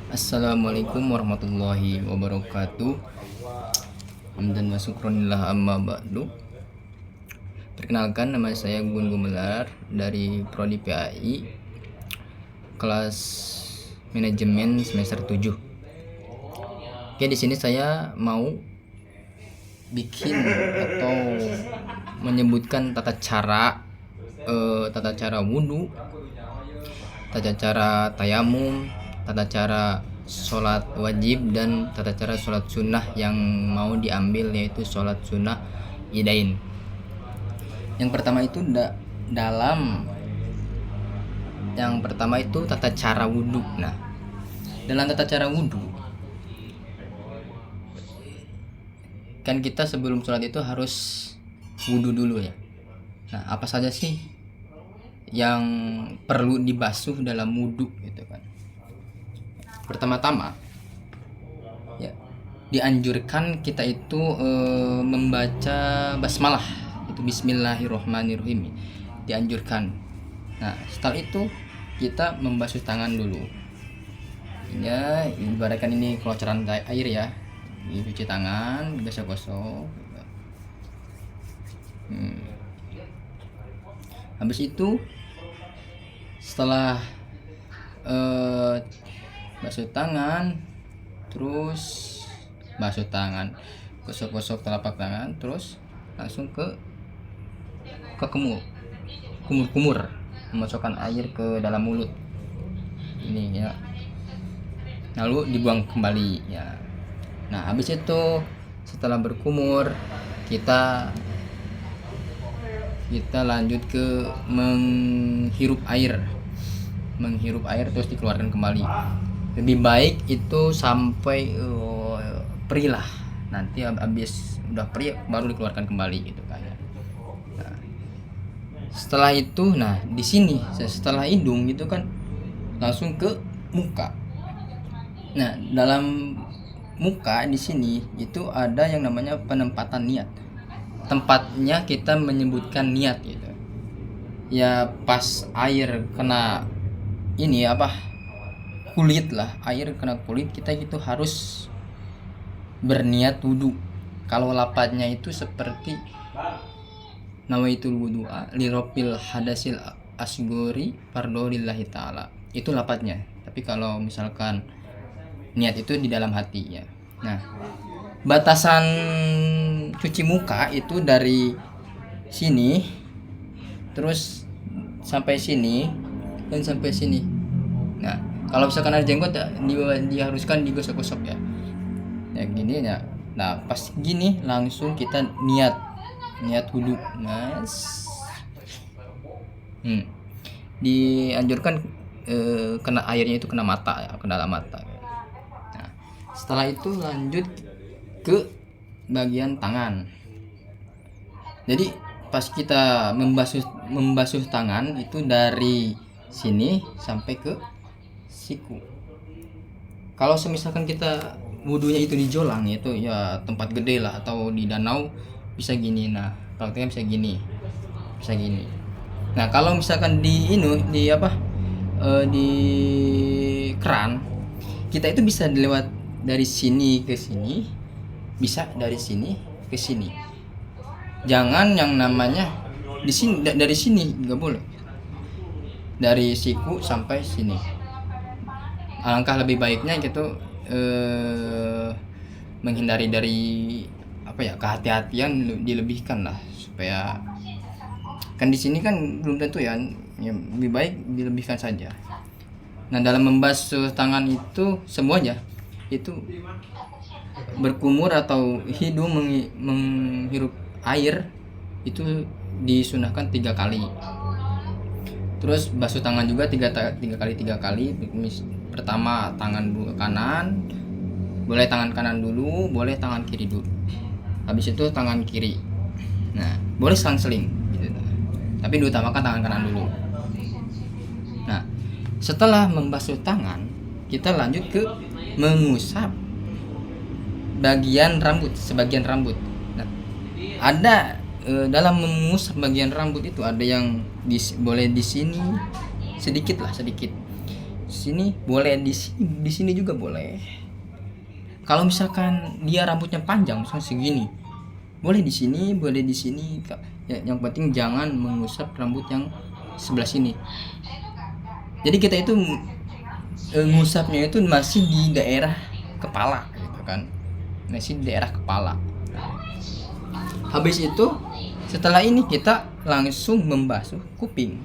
Assalamualaikum warahmatullahi wabarakatuh. Hamdan wa syukronillah amma ba'du. Perkenalkan, nama saya Gun Gumelar dari Prodi PAI kelas manajemen semester 7. Oke, di sini saya mau bikin atau menyebutkan tata cara wudhu, tata cara tayamum, tata cara sholat wajib, dan tata cara sholat sunnah yang mau diambil, yaitu sholat sunnah idain. Yang pertama itu tata cara wudhu. Nah, dalam tata cara wudhu kan kita sebelum sholat itu harus wudhu dulu ya. Nah, apa saja sih yang perlu dibasuh dalam wudhu gitu kan? Pertama-tama ya, dianjurkan kita itu membaca basmalah, itu bismillahirrohmanirrohim, dianjurkan. Nah, setelah itu kita membasuh tangan dulu ya, ibaratkan ini kelocoran air ya, dicuci tangan, gosok-gosok. Habis itu setelah basuh tangan, terus basuh tangan, gosok-gosok telapak tangan, terus langsung ke kumur, memasukkan air ke dalam mulut ini ya, lalu dibuang kembali ya. Nah, habis itu setelah berkumur kita lanjut ke menghirup air terus dikeluarkan kembali. Lebih baik itu sampai perih lah, nanti habis udah perih baru dikeluarkan kembali gitu kan ya. Nah, setelah itu, nah di sini setelah hidung gitu kan langsung ke muka. Nah, dalam muka di sini itu ada yang namanya penempatan niat. Tempatnya kita menyebutkan niat gitu ya, pas air kena ini kulit lah, air kena kulit kita itu harus berniat wudhu. Kalau lapatnya itu seperti nawaitul wudu'a liropil hadasil asgori fardolillahi ta'ala, itu lapatnya. Tapi kalau misalkan niat itu di dalam hati ya. Nah, batasan cuci muka itu dari sini terus sampai sini dan sampai sini. Nah, kalau misalkan ada jenggot ya diharuskan digosok-gosok ya. Ya gini ya. Nah, pas gini langsung kita niat wudhu. Mas. Dianjurkan kena airnya itu kena mata ya, ke dalam mata. Nah, setelah itu lanjut ke bagian tangan. Jadi pas kita membasuh tangan itu dari sini sampai ke siku. Kalau misalkan kita wudhunya itu di jolang, itu ya tempat gede lah, atau di danau bisa gini. Nah, prakteknya bisa gini. Nah, kalau misalkan di keran, kita itu bisa lewat dari sini ke sini, bisa dari sini ke sini. Jangan yang namanya di sini, dari sini nggak boleh. Dari siku sampai sini. Alangkah lebih baiknya gitu menghindari dari kehati-hatian dilebihkan lah, supaya kan di sini kan belum tentu ya, lebih baik dilebihkan saja. Nah, dalam membasuh tangan itu semuanya itu berkumur atau hidung menghirup air itu disunahkan 3 kali. Terus basuh tangan juga 3 kali. Pertama tangan kanan, boleh tangan kanan dulu, boleh tangan kiri dulu. Habis itu tangan kiri. Nah, boleh selang-seling gitu. Tapi diutamakan tangan kanan dulu. Nah, setelah membasuh tangan, kita lanjut ke mengusap sebagian rambut. Nah, ada dalam mengusap bagian rambut itu ada yang boleh di sini sedikit, sini boleh, di sini juga boleh. Kalau misalkan dia rambutnya panjang misalnya segini, boleh di sini, boleh di sini. Ya, yang penting jangan mengusap rambut yang sebelah sini. Jadi kita itu ngusapnya itu masih di daerah kepala gitu kan, masih di daerah kepala. Habis itu setelah ini kita langsung membasuh kuping,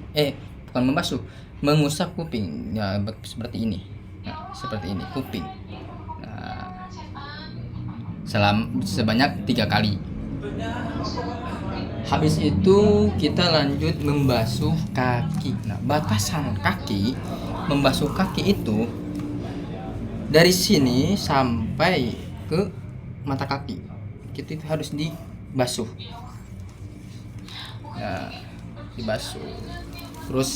bukan membasuh, mengusap kuping ya, seperti ini. Nah, seperti ini kuping. Nah, sebanyak 3 kali. Habis itu kita lanjut membasuh kaki. Nah, batasan kaki, membasuh kaki itu dari sini sampai ke mata kaki. Kita itu harus dibasuh. Ya, dibasuh. Terus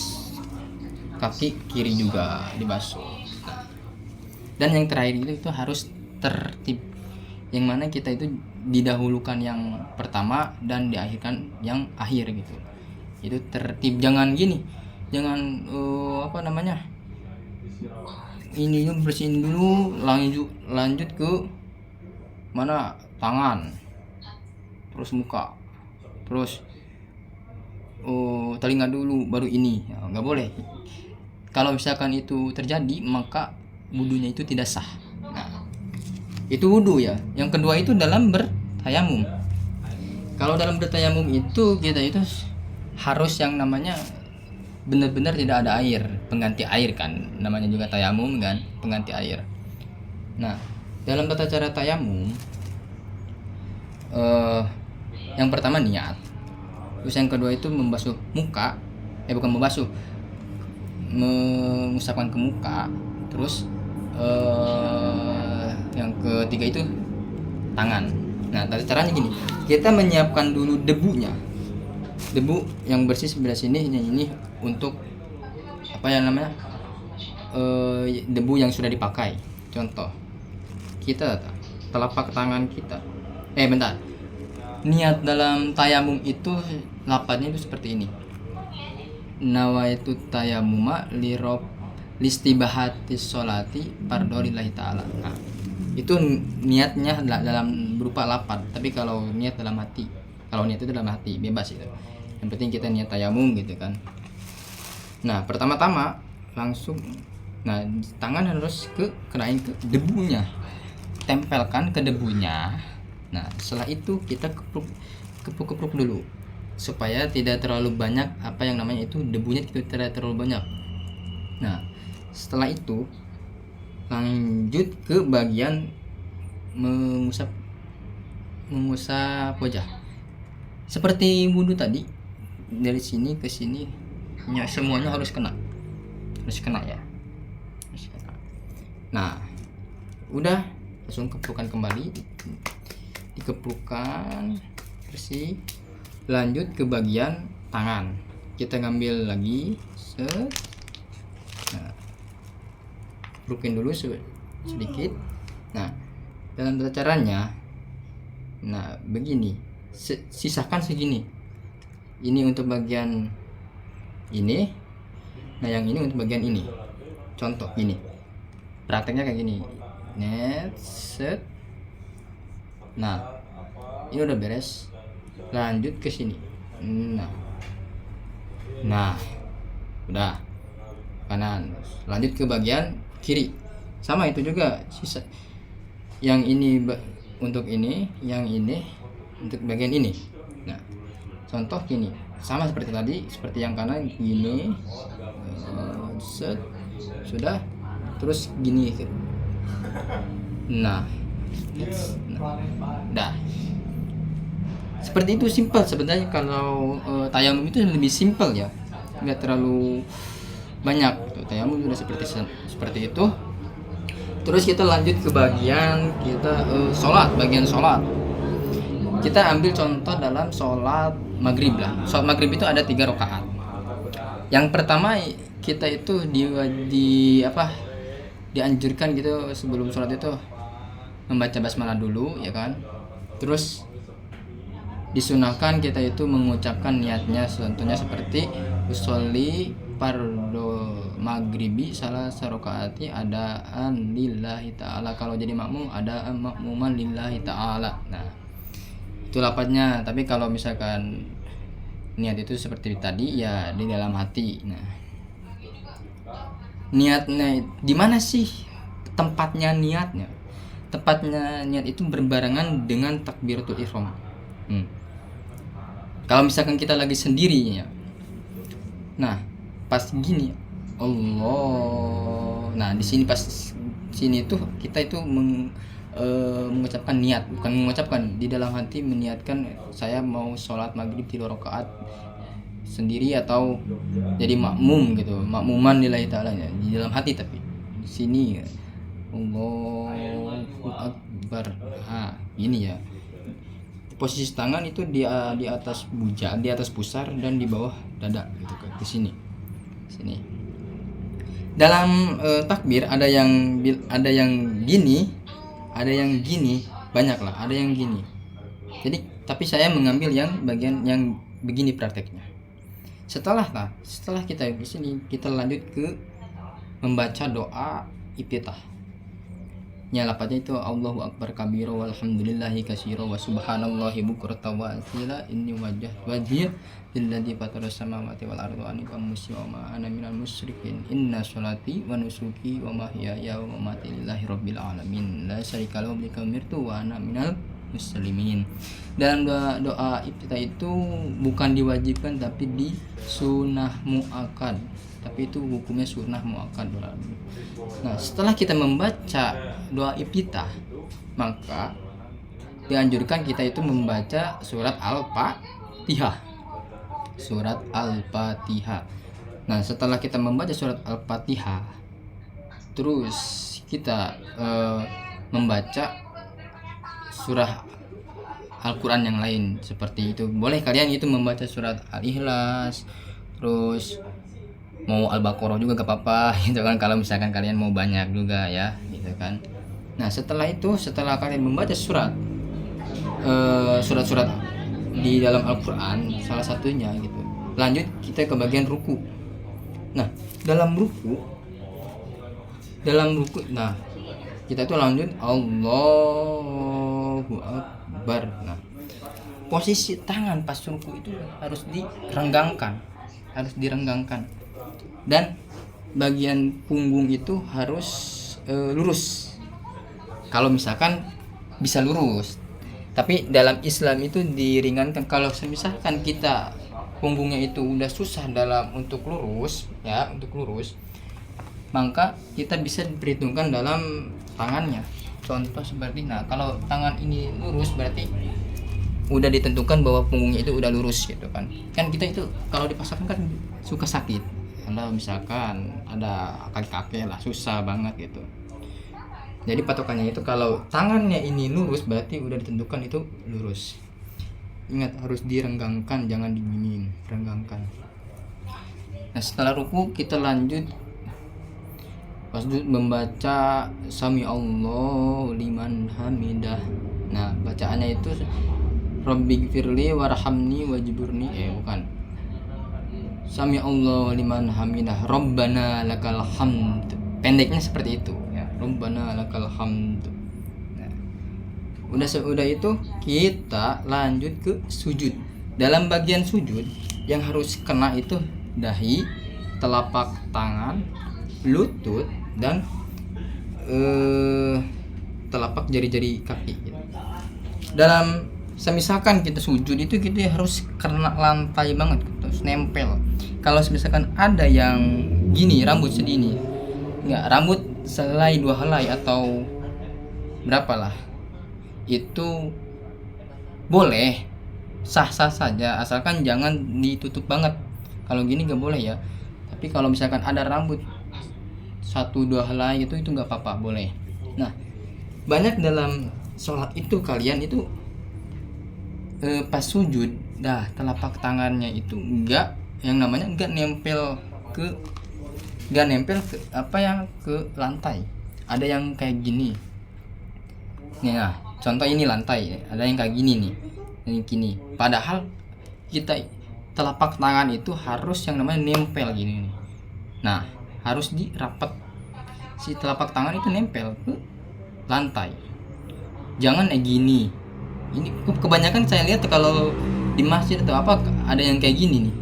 kaki kiri juga dibasuh. Nah, dan yang terakhir itu harus tertib, yang mana kita itu didahulukan yang pertama dan diakhirkan yang akhir gitu. Itu tertib, jangan gini, jangan ini bersihin dulu lanjut ke mana, tangan, terus muka, terus telinga dulu baru ini ya, nggak boleh. Kalau misalkan itu terjadi maka wudunya itu tidak sah. Nah, itu wudu ya. Yang kedua itu dalam bertayamum. Kalau dalam bertayamum itu kita itu harus yang namanya benar-benar tidak ada air, pengganti air kan, namanya juga tayamum kan, pengganti air. Nah, dalam tata cara tayamum yang pertama niat, terus yang kedua itu membasuh muka, mengusapkan ke muka, terus yang ketiga itu tangan. Nah, tata caranya gini, kita menyiapkan dulu debu yang bersih sebelah sini, ini untuk debu yang sudah dipakai. Contoh, kita telapak tangan kita, niat dalam tayamum itu lapatnya itu seperti ini, nawaitu tayamuma listibahati sholati fardholillahi ta'ala. Nah, itu niatnya dalam berupa lapat, tapi kalau niat dalam hati, bebas itu. Yang penting kita niat tayamum gitu kan. Nah, pertama-tama langsung, tangan harus kenain ke debunya, tempelkan ke debunya. Nah, setelah itu kita kepruk dulu supaya tidak terlalu banyak debunya tidak terlalu banyak. Nah, setelah itu lanjut ke bagian mengusap wajah seperti wudhu tadi, dari sini ke sini ya, semuanya harus kena ya. Nah, udah langsung keprukan kembali, dikeprukan bersih. Lanjut ke bagian tangan, kita ngambil lagi keprukin dulu sedikit. Nah, dalam tata caranya, begini, sisakan segini, ini untuk bagian ini, yang ini untuk bagian ini. Contoh gini, prakteknya kayak gini, set. Nah, ini udah beres, lanjut ke sini. Nah, udah kanan, lanjut ke bagian kiri, sama itu juga, sisa yang ini untuk ini, yang ini untuk bagian ini. Nah, contoh gini, sama seperti tadi, seperti yang kanan gini, set, sudah, terus gini. Nah, dah. Seperti itu, simpel sebenarnya. Kalau tayamum itu lebih simpel ya, nggak terlalu banyak. Tayamum sudah seperti itu. Terus kita lanjut ke bagian bagian sholat. Kita ambil contoh dalam sholat maghrib lah. Sholat maghrib itu ada 3 rakaat. Yang pertama kita itu dianjurkan gitu sebelum sholat itu membaca basmalah dulu ya kan. Terus disunahkan kita itu mengucapkan niatnya, contohnya seperti usolli maghribi salah sarokaati adaan lillahi ta'ala. Kalau jadi makmum ada makmuman lillahi ta'ala. Nah itu lapatnya. Tapi kalau misalkan niat itu seperti tadi ya di dalam hati. Nah niatnya di mana sih tempatnya niatnya? Tempatnya niat itu berbarengan dengan takbiratul ihram. Kalau misalkan kita lagi sendiri ya, nah pas gini Allah, nah di sini pas sini tuh kita itu mengucapkan niat, bukan mengucapkan, di dalam hati meniatkan saya mau sholat maghrib 3 rakaat sendiri atau jadi makmum gitu, makmuman lillahi ta'ala ya, di dalam hati. Tapi di sini Allahu Akbar. Nah ini ya, posisi tangan itu di atas bujak, di atas pusar dan di bawah dada gitu kan, di sini. Dalam takbir ada yang gini, ada yang gini, banyak lah, ada yang gini. Jadi tapi saya mengambil yang bagian yang begini prakteknya. Setelah kita di sini, kita lanjut ke membaca doa iftitah. Ya lapatnya itu Allahu Akbar kabira walhamdulillahi katsira wa subhanallahi bukratan wa asila inni wajhiya lilladzi fatara samawati wal ardi wa anika muslima wa ma ana minal musyrikin inna sholati wa nusuki wa mahyaya wa mamati lillahi rabbil alamin la syarika lahu wa umirtu wa ana minal muslimin. Dalam doa iftitah itu bukan diwajibkan tapi disunnah muakkad. Tapi itu hukumnya sunnah muakkad. Nah setelah kita membaca doa iftitah, maka dianjurkan kita itu membaca surat Al-Fatihah. Nah setelah kita membaca surat Al-Fatihah, terus kita membaca surah Al-Quran yang lain seperti itu. Boleh kalian itu membaca surat Al-Ikhlas, terus mau Al-Baqarah juga gak apa-apa gitu kan, kalau misalkan kalian mau banyak juga ya gitu kan. Nah setelah kalian membaca surat-surat di dalam Al-Quran salah satunya gitu, lanjut kita ke bagian ruku. Nah dalam ruku nah kita itu lanjut Allahu Akbar. Nah posisi tangan pas ruku itu harus direnggangkan dan bagian punggung itu harus lurus. Kalau misalkan bisa lurus, tapi dalam Islam itu diringankan. Kalau misalkan kita punggungnya itu udah susah untuk lurus, maka kita bisa diperhitungkan dalam tangannya. Contoh seperti, nah kalau tangan ini lurus berarti udah ditentukan bahwa punggungnya itu udah lurus gitu kan. Kan kita itu kalau dipaksakan kan suka sakit. Kalau misalkan ada kakek-kakek lah susah banget gitu. Jadi patokannya itu kalau tangannya ini lurus berarti udah ditentukan itu lurus. Ingat harus direnggangkan, jangan diginiin, renggangkan. Nah setelah ruku kita lanjut membaca Sami Allahu liman hamidah. Nah bacaannya itu Rabbighfirli warhamni wajburni, bukan. Sami Allahu liman hamidah Rabbana lakal hamd. Pendeknya seperti itu ya, Rabbana lakal hamd. Nah, udah itu kita lanjut ke sujud. Dalam bagian sujud yang harus kena itu dahi, telapak tangan, lutut dan telapak jari-jari kaki gitu. Dalam misalkan kita sujud itu kita harus kena lantai banget, terus nempel. Kalau misalkan ada yang gini rambut segini, rambut selai 2 helai atau berapalah, itu boleh, sah-sah saja asalkan jangan ditutup banget. Kalau gini nggak boleh ya. Tapi kalau misalkan ada rambut 1-2 helai itu nggak apa-apa, boleh. Nah banyak dalam sholat itu kalian itu pas sujud telapak tangannya itu enggak nempel ke ke lantai. Ada yang kayak gini nih. Nah contoh ini lantai, ada yang kayak gini nih, ini gini. Padahal kita telapak tangan itu harus yang namanya nempel gini nih. Nah harus dirapat, si telapak tangan itu nempel ke lantai, jangan gini. Ini kebanyakan saya lihat kalau di masjid atau apa ada yang kayak gini nih,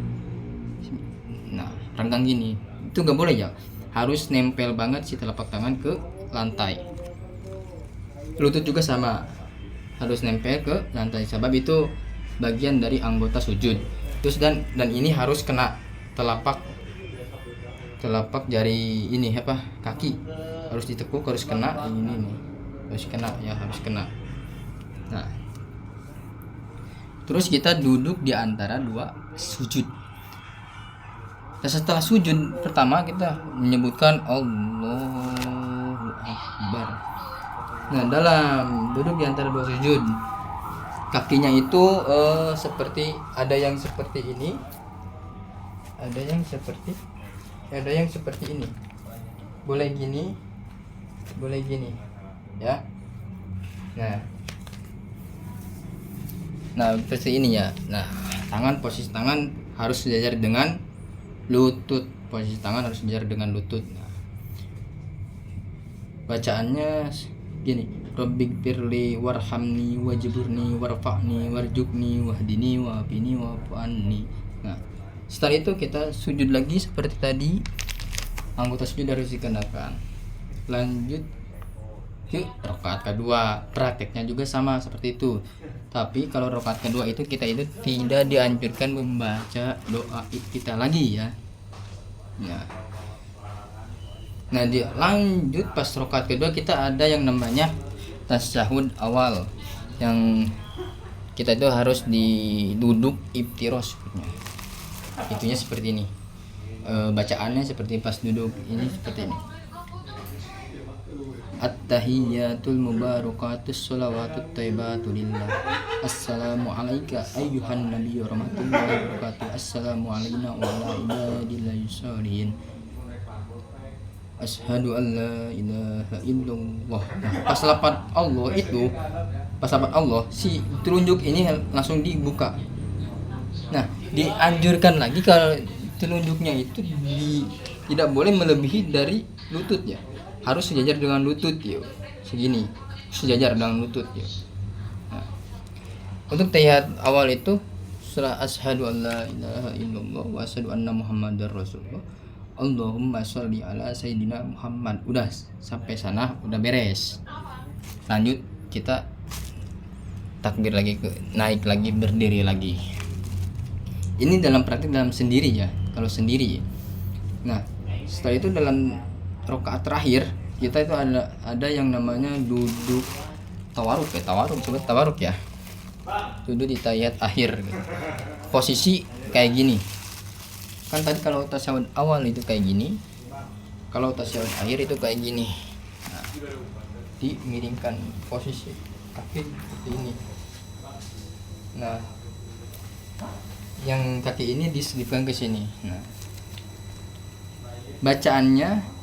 nah renggang gini, itu nggak boleh ya, harus nempel banget si telapak tangan ke lantai. Lutut juga sama, harus nempel ke lantai, sebab itu bagian dari anggota sujud. Terus dan ini harus kena telapak jari ini apa, kaki harus ditekuk, harus kena ini nih, harus kena ya, harus kena. Nah terus kita duduk di antara dua sujud. Nah, setelah sujud pertama kita menyebutkan Allahu Akbar. Nah dalam duduk di antara dua sujud, kakinya itu seperti ada yang seperti ini, ada yang seperti ini, boleh gini ya. Nah seperti ini ya. Nah posisi tangan harus sejajar dengan lutut, Nah, bacaannya gini, Rabbighfirli warhamni wajburni warfa'ni warjukni wahdini wafini wa'fu'anni. Nah setelah itu kita sujud lagi seperti tadi, anggota sujud harus dikenakan. Lanjut ke rakaat kedua, prakteknya juga sama seperti itu. Tapi kalau rakaat kedua itu kita itu tidak dianjurkan membaca doa kita lagi ya. Nah lanjut pas rakaat kedua kita ada yang namanya tasyahud awal, yang kita itu harus duduk iftirosh, itunya seperti ini. Bacaannya seperti pas duduk ini seperti ini. At-tahiyyatul mubarakatus sholawatut thayyibatu lillah. Assalamu alayka ayyuhan nabiyyu rahmatullahi wabarakatuh. Assalamu alayna wa ala ibadillahi sholihin. Asyhadu an la ilaha illallah. Pas lafaz Allah itu, pas lafaz Allah, si telunjuk ini langsung dibuka. Nah, dianjurkan lagi kalau telunjuknya itu tidak boleh melebihi dari lutut ya. Harus sejajar dengan lutut ya, segini, sejajar dengan lutut ya. Nah, untuk tahiyat awal itu setelah asyhadu an la ilaha illallah wa asyhadu anna muhammadar rasulullah, Allahumma sholli ala sayyidina Muhammad, udah sampai sana udah beres. Lanjut kita takbir lagi, naik lagi, berdiri lagi. Ini dalam praktik dalam sendiri ya, kalau sendiri. Nah setelah itu dalam rakaat terakhir kita itu ada yang namanya duduk tawaruk ya, duduk di tahiyat akhir gitu. Posisi kayak gini kan, tadi kalau tasyahud awal itu kayak gini, kalau tasyahud akhir itu kayak gini. Nah, dimiringkan posisi kaki seperti ini. Nah yang kaki ini diselipkan ke sini. Nah bacaannya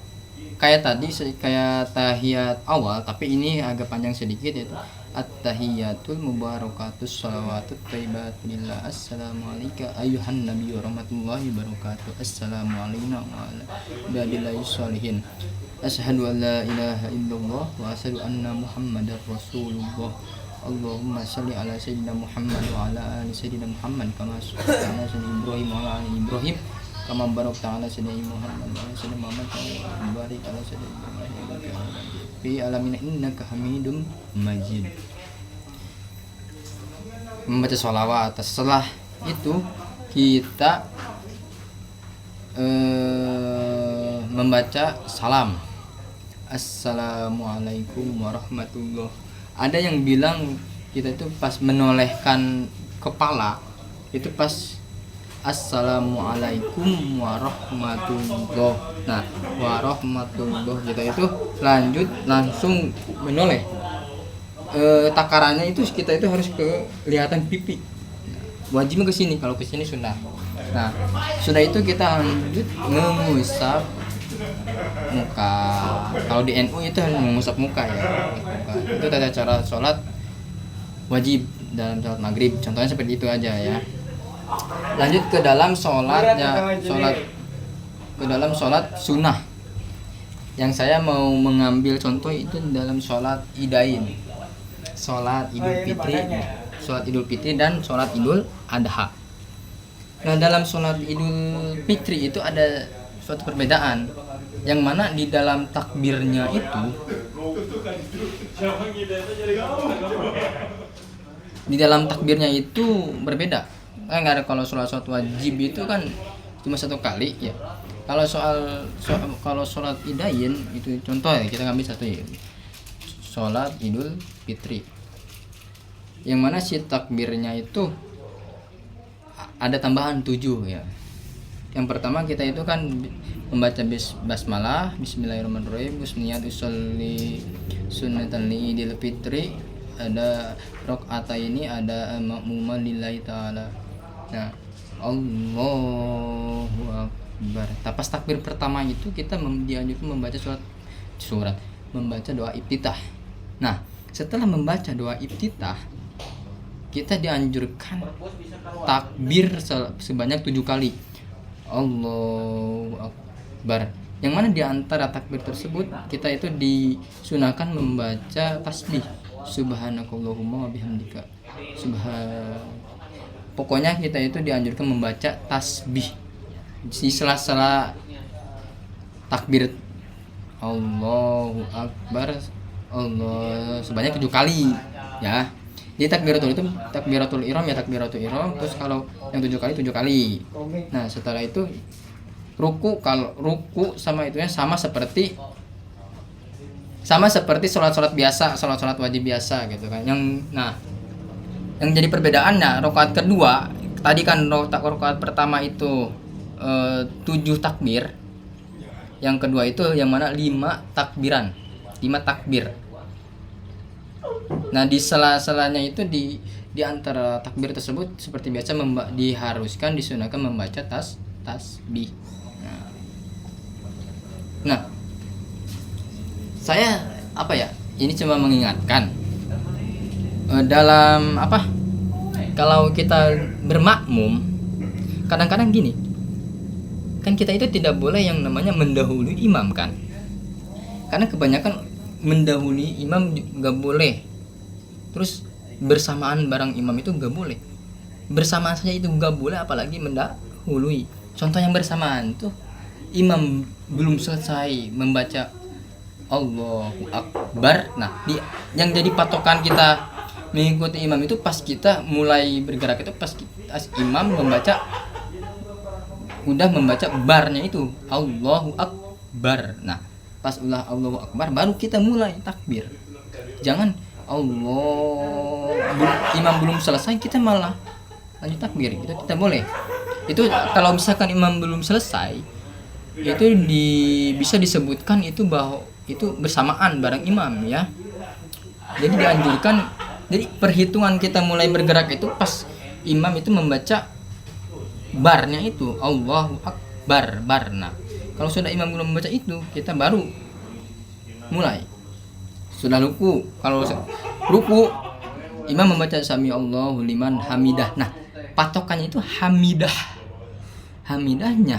kayak tadi, kayak tahiyat awal, tapi ini agak panjang sedikit, yaitu at-tahiyyatul mubarakatus sholawatut thayyibatu lillah. Assalamu alayka ayyuhan nabiyyu rahmatullahi wabarakatuh. Assalamu alayna wa ala ibadillahi sholihin. Asyhadu an la ilaha illallah wa asyhadu anna muhammadar rasulullah. Allahumma sholli ala sayyidina Muhammad wa ala ali sayyidina Muhammad kama shallaita ala sayyidina Ibrahim wa ala ali Ibrahim kama barakta ala sayyidina Muhammad wa ala sayyidina Muhammad wa barik ala sayyidina Ibrahim fi alamin innaka Hamidum Majid. Membaca sholawat. Setelah itu kita membaca salam, Assalamualaikum warahmatullahi. Ada yang bilang kita itu pas menolehkan kepala itu pas Assalamualaikum warahmatullahi. Nah, warahmatullahi kita itu lanjut langsung menoleh. Takarannya itu kita itu harus kelihatan pipi. Wajib ke sini, kalau ke sini sunnah. Nah, sudah itu kita lanjut mengusap muka. Kalau di NU itu harus mengusap muka ya. Itu tata cara sholat wajib dalam sholat maghrib. Contohnya seperti itu aja ya. Lanjut ke dalam sholat ya, ke dalam sholat sunnah. Yang saya mau mengambil contoh itu dalam sholat idain, sholat Idul Fitri, sholat Idul Fitri dan sholat Idul Adha. Nah, dalam sholat Idul Fitri itu ada suatu perbedaan, yang mana di dalam takbirnya itu, berbeda. Kan ada, kalau sholat wajib itu kan cuma satu kali ya. Kalau kalau sholat idain itu contoh ya, kita ngambil satu ya, sholat Idul Fitri, yang mana si takbirnya itu ada tambahan 7 ya. Yang pertama kita itu kan membaca basmalah, bismillahirrahmanirrahim, bismillah usolli sunnatan li idil fitri, ada rakaat ini, ada ma'muman lillahi ta'ala. Nah, Allahu Akbar. Pas takbir pertama itu kita dianjurkan membaca membaca doa iftitah. Nah, setelah membaca doa iftitah, kita dianjurkan takbir sebanyak 7 kali. Allahu Akbar. Yang mana di antara takbir tersebut kita itu disunahkan membaca tasbih. Subhanakallahumma wa bihamdika. Pokoknya kita itu dianjurkan membaca tasbih di sela-sela takbir Allahu Akbar, Allah sebanyak 7 kali ya. Di takbiratul ihram ya, takbiratul ihram. Terus kalau yang 7 kali 7 kali. Nah, setelah itu ruku, kalau ruku sama itunya sama seperti sholat biasa, sholat wajib biasa gitu kan. Yang jadi perbedaannya rakaat kedua, tadi kan rakaat pertama itu 7 takbir. Yang kedua itu yang mana 5 takbir. Nah, di sela-selanya itu di antara takbir tersebut seperti biasa disunahkan membaca tasbih. Nah, saya ini cuma mengingatkan dalam kalau kita bermakmum, kadang-kadang gini kan, kita itu tidak boleh yang namanya mendahului imam kan, karena kebanyakan mendahului imam nggak boleh. Terus bersamaan bareng imam itu nggak boleh, bersamaan saja itu nggak boleh, apalagi mendahului. Contoh yang bersamaan tuh, imam belum selesai membaca Allahu Akbar. Nah, yang jadi patokan kita mengikuti imam itu pas kita mulai bergerak itu, pas imam udah membaca barnya itu Allahu Akbar. Nah, pas ulah Allahu Akbar baru kita mulai takbir. Jangan imam belum selesai kita malah lanjut takbir, itu tidak boleh. Itu kalau misalkan imam belum selesai, itu bisa disebutkan itu bahwa itu bersamaan bareng imam ya. Jadi dianjurkan, jadi perhitungan kita mulai bergerak itu pas imam itu membaca barnya itu Allahu Akbar, bar. Nah, kalau sudah imam belum membaca itu, kita baru mulai. Sudah ruku, kalau ruku imam membaca sami Allahu liman hamidah. Nah, patokannya itu hamidahnya.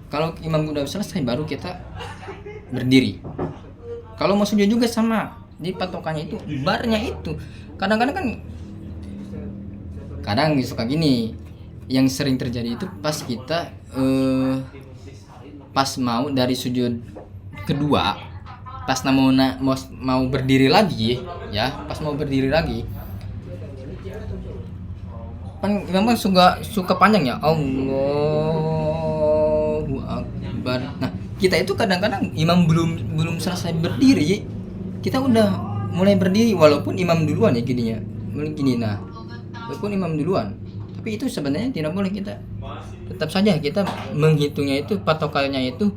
Kalau imam udah selesai baru kita berdiri. Kalau mau sujud juga sama, di patokannya itu barnya itu. Kadang-kadang suka gini, yang sering terjadi itu pas kita pas mau dari sujud kedua, pas mau berdiri lagi ya, pas mau berdiri lagi kan memang suka panjang ya, Allahu Akbar. Nah, kita itu kadang-kadang imam belum selesai berdiri, kita udah mulai berdiri walaupun imam duluan ya gininya. Nah, walaupun imam duluan, tapi itu sebenarnya tidak boleh. Kita tetap saja kita menghitungnya itu, patokannya itu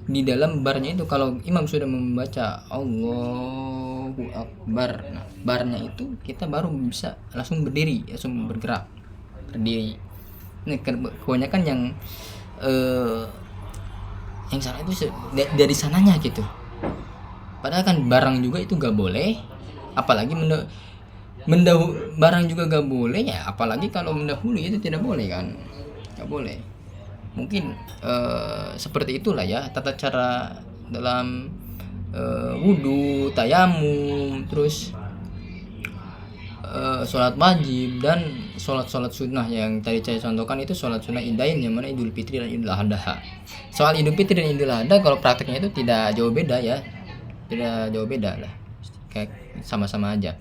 di dalam barnya itu. Kalau imam sudah membaca Allahu Akbar, nah barnya itu kita baru bisa langsung berdiri, langsung bergerak berdiri. Nah, kebanyakan yang salah itu dari sananya gitu. Padahal kan barang juga itu gak boleh, apalagi barang juga gak boleh ya, apalagi kalau mendahului itu tidak boleh kan, gak boleh. Mungkin seperti itulah ya tata cara dalam wudhu, tayamum, terus sholat wajib dan sholat sunnah yang tadi saya contohkan itu sholat sunnah idain yang mana Idul Fitri dan Idul Adha. Soal Idul Fitri dan Idul Adha kalau prakteknya itu tidak jauh beda ya, tidak jauh beda lah, kayak sama-sama aja.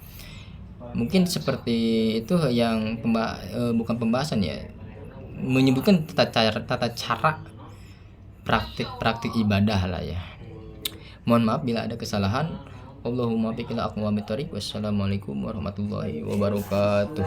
Mungkin seperti itu yang bukan pembahasan ya, menyebutkan tata cara praktik ibadah lah ya. Mohon maaf bila ada kesalahan. Allahumma biqila aqwamit thoriq. Wassalamualaikum warahmatullahi wabarakatuh.